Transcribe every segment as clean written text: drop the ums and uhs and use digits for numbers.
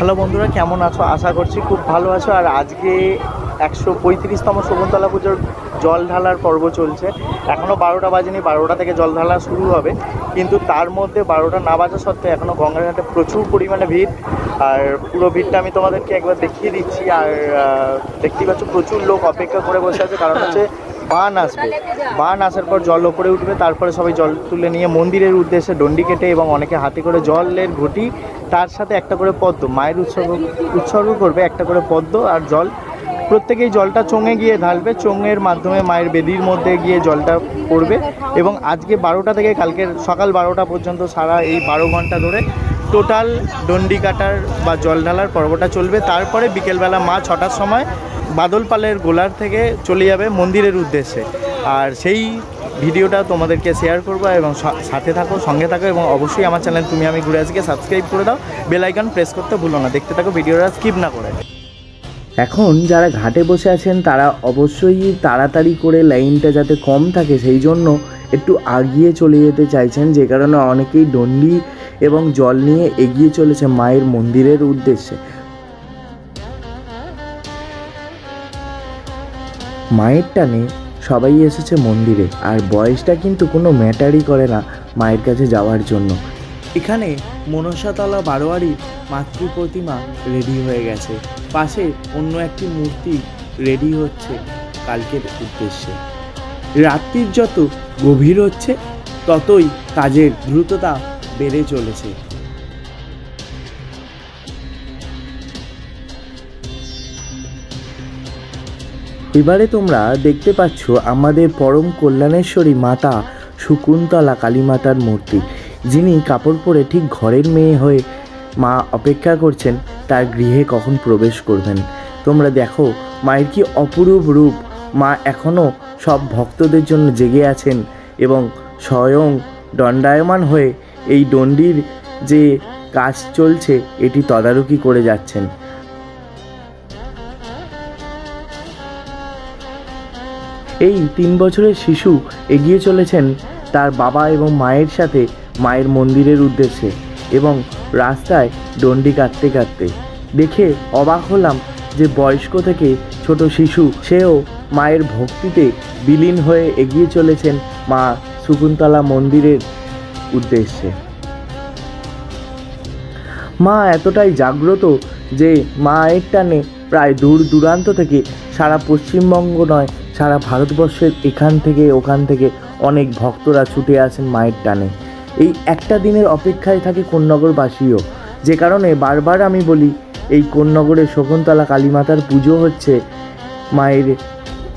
Hello বন্ধুরা, কেমন আছো? আশা করছি খুব ভালো আছো। আর আজকে 135তম শকুন্তলা পুজোর জল ঢালার পর্ব চলছে। এখনও 12টা বাজেনি, 12টা থেকে জল ঢালা শুরু হবে। কিন্তু তার মধ্যে 12টা না বাজা সত্ত্বেও এখনও গঙ্গার ঘাটে প্রচুর পরিমাণে ভিড়। আর পুরো ভিড়টা আমি তোমাদেরকে একবার দেখিয়ে দিচ্ছি। আর দেখতেই পাচ্ছ প্রচুর লোক অপেক্ষা করে বসে আছে, কারণ হচ্ছে বান আসবে। বান আসার পর জল ওপরে উঠবে, তারপরে সবাই জল তুলে নিয়ে মন্দিরের উদ্দেশ্যে ডন্ডি কেটে এবং অনেকে হাতে করে জলের ঘটি, তার সাথে একটা করে পদ্ম মায়ের উৎসর্গ করবে, একটা করে পদ্ম আর জল। প্রত্যেকেই জলটা চোঙে গিয়ে ঢালবে, চোঙের মাধ্যমে মায়ের বেদির মধ্যে গিয়ে জলটা পড়বে। এবং আজকে 12টা থেকে কালকের সকাল 12টা পর্যন্ত সারা এই 12 ঘন্টা ধরে টোটাল ডন্ডি কাটার বা জল ঢালার পর্বটা চলবে। তারপরে বিকেলবেলা মা 6টার সময় বাদল পালের গোলার থেকে চলে যাবে মন্দিরের উদ্দেশ্যে। আর সেই ভিডিওটা তোমাদেরকে শেয়ার করবো, এবং সাথে থাকো, সঙ্গে থাকো, এবং অবশ্যই আমার চ্যানেল তুমি আমি ঘুরে আজকে সাবস্ক্রাইব করে দাও, বেল আইকন প্রেস করতে ভুলো না। দেখতে থাকো ভিডিওটা, স্কিপ না করে। এখন যারা ঘাটে বসে আছেন তারা অবশ্যই তাড়াতাড়ি করে লাইনটা যাতে কম থাকে সেই জন্য একটু আগিয়ে চলে যেতে চাইছেন, যে কারণে অনেকেই ডন্ডি এবং জল নিয়ে এগিয়ে চলেছে মায়ের মন্দিরের উদ্দেশ্যে। মায়ের টানে সবাই এসেছে মন্দিরে, আর বয়সটা কিন্তু কোনো ম্যাটারই করে না মায়ের কাছে যাওয়ার জন্য। এখানে মনসাতলা বারোয়ারির মাতৃ প্রতিমা রেডি হয়ে গেছে, পাশে অন্য একটি মূর্তি রেডি হচ্ছে কালকের উদ্দেশ্যে। রাত্রির যত গভীর হচ্ছে ততই কাজের দ্রুততা বেড়ে চলেছে। এবারে তোমরা দেখতে পাচ্ছ আমাদের পরম কল্যাণেশ্বরী মাতা শকুন্তলা কালীমাতার মূর্তি, যিনি কাপড় পরে ঠিক ঘরের মেয়ে হয়ে মা অপেক্ষা করছেন তার গৃহে কখন প্রবেশ করবেন। তোমরা দেখো মায়ের কি অপরূপ রূপ। মা এখনও সব ভক্তদের জন্য জেগে আছেন এবং স্বয়ং দণ্ডায়মান হয়ে এই ডন্ডির যে কাজ চলছে এটি তদারকি করে যাচ্ছেন। এই 3 বছরের শিশু এগিয়ে চলেছেন তার বাবা এবং মায়ের সাথে মায়ের মন্দিরের উদ্দেশ্যে, এবং রাস্তায় ডন্ডি কাটতে কাটতে দেখে অবাক হলাম যে বয়স্ক থেকে ছোট শিশু সেও মায়ের ভক্তিতে বিলীন হয়ে এগিয়ে চলেছেন মা শকুন্তলা মন্দিরের উদ্দেশ্যে। মা এতটাই জাগ্রত যে মায়ের টানে প্রায় দূর দূরান্ত থেকে, সারা পশ্চিমবঙ্গ নয় সারা ভারতবর্ষের এখান থেকে ওখান থেকে অনেক ভক্তরা ছুটে আসেন মায়ের টানে। এই একটা দিনের অপেক্ষায় থাকে কোন্নগরবাসীও, যে কারণে বারবার আমি বলি এই কোন্নগরের শকুন্তলা কালীমাতার পুজো হচ্ছে মায়ের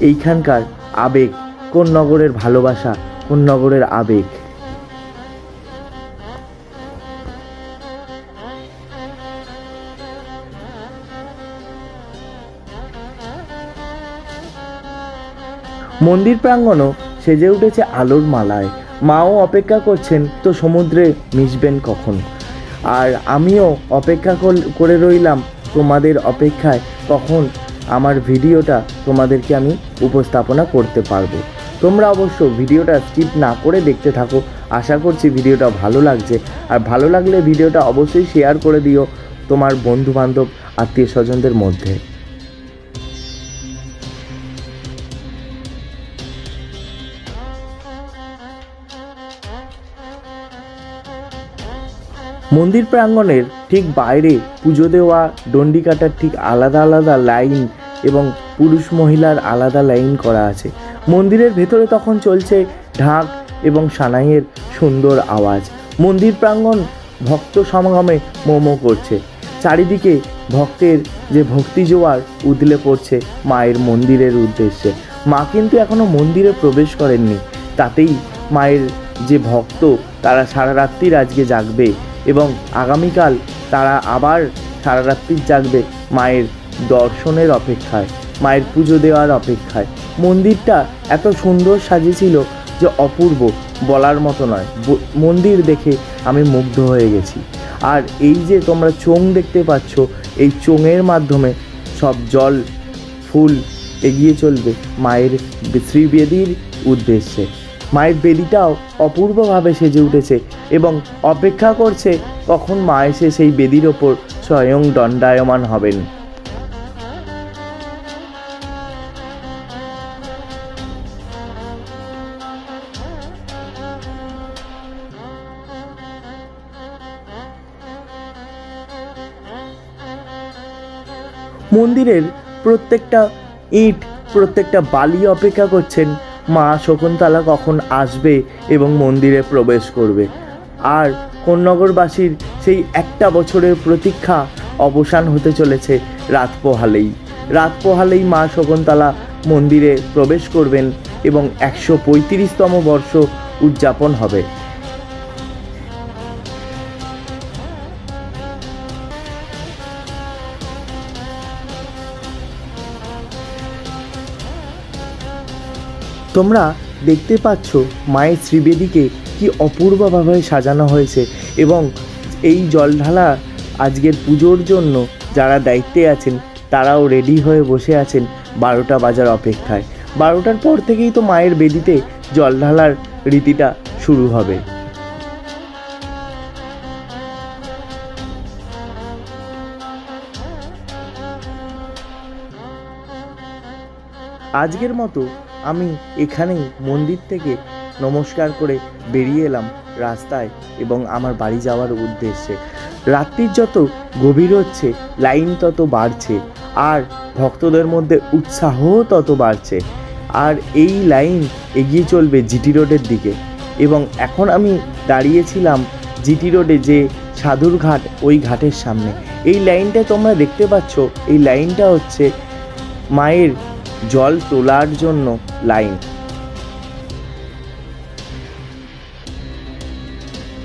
এইখানকার আবেগ, কোন্নগরের ভালোবাসা, কোন্নগরের আবেগ। মন্দির প্রাঙ্গণও সেজে উঠেছে আলোর মালায়। মাও অপেক্ষা করছেন তো সমুদ্রে মিশবেন কখন। আর আমিও অপেক্ষা করে রইলাম তোমাদের অপেক্ষায়, কখন আমার ভিডিওটা তোমাদেরকে আমি উপস্থাপনা করতে পারবো। তোমরা অবশ্য ভিডিওটা স্কিপ না করে দেখতে থাকো। আশা করছি ভিডিওটা ভালো লাগছে, আর ভালো লাগলে ভিডিওটা অবশ্যই শেয়ার করে দিও তোমার বন্ধুবান্ধব আত্মীয় স্বজনদের মধ্যে। মন্দির প্রাঙ্গণের ঠিক বাইরে পুজো দেওয়া ডন্ডি কাটার ঠিক আলাদা আলাদা লাইন এবং পুরুষ মহিলার আলাদা লাইন করা আছে। মন্দিরের ভেতরে তখন চলছে ঢাক এবং সানাইয়ের সুন্দর আওয়াজ। মন্দির প্রাঙ্গণ ভক্ত সমাগমে মোমো করছে। চারিদিকে ভক্তের যে ভক্তি জোয়ার উদলে পড়ছে মায়ের মন্দিরের উদ্দেশ্যে। মা কিন্তু এখনও মন্দিরে প্রবেশ করেননি, তাতেই মায়ের যে ভক্ত তারা সারা রাত্রির আজকে জাগবে, এবং আগামীকাল তারা আবার সারা রাত্রি জাগবে মায়ের দর্শনের অপেক্ষায়, মায়ের পুজো দেওয়ার অপেক্ষায়। মন্দিরটা এত সুন্দর সাজিয়েছিল যে অপূর্ব, বলার মতো নয়। মন্দির দেখে আমি মুগ্ধ হয়ে গেছি। আর এই যে তোমরা চোঙ দেখতে পাচ্ছ, এই চোঙের মাধ্যমে সব জল ফুল এগিয়ে চলবে মায়ের শ্রীবেদীর উদ্দেশ্যে। মায়ের বেদিটাও অপূর্বভাবে সেজে উঠেছে এবং অপেক্ষা করছে কখন মা এসে সেই বেদির ওপর স্বয়ং দণ্ডায়মান হবেন। মন্দিরের প্রত্যেকটা ইট, প্রত্যেকটা বালি অপেক্ষা করছেন মা শকুন্তলা কখন আসবে এবং মন্দিরে প্রবেশ করবে। আর কোন্নগরবাসীর সেই একটা বছরের প্রতীক্ষা অবসান হতে চলেছে রাত পোহালেই মা শকুন্তলা মন্দিরে প্রবেশ করবেন এবং 135তম বর্ষ উদযাপন হবে। তোমরা দেখতে পাচ্ছ মায়ের শ্রীবেদীকে কি অপূর্বভাবে সাজানো হয়েছে এবং এই জলঢালা আজকের পুজোর জন্য যারা দায়িত্বে আছেন তারাও রেডি হয়ে বসে আছেন 12টা বাজার অপেক্ষায়। 12টার পর থেকেই তো মায়ের বেদিতে জল ঢালার রীতিটা শুরু হবে। আজকের মতো আমি এখানেই মন্দির থেকে নমস্কার করে বেরিয়ে এলাম রাস্তায় এবং আমার বাড়ি যাওয়ার উদ্দেশ্যে। রাত্রির যত গভীর হচ্ছে লাইন তত বাড়ছে আর ভক্তদের মধ্যে উৎসাহ তত বাড়ছে। আর এই লাইন এগিয়ে চলবে জিটি রোডের দিকে এবং এখন আমি দাঁড়িয়েছিলাম জিটি রোডে যে সাধুর ঘাট, ওই ঘাটের সামনে। এই লাইনটা তোমরা দেখতে পাচ্ছ, এই লাইনটা হচ্ছে মায়ের জল তোলার জন্য লাইন।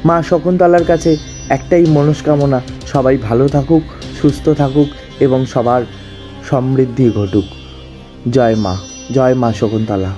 মা শকুন্তলার কাছে একটাই মনস্কামনা, সবাই ভালো থাকুক, সুস্থ থাকুক এবং সবার সমৃদ্ধি ঘটুক। জয় মা শকুন্তলা।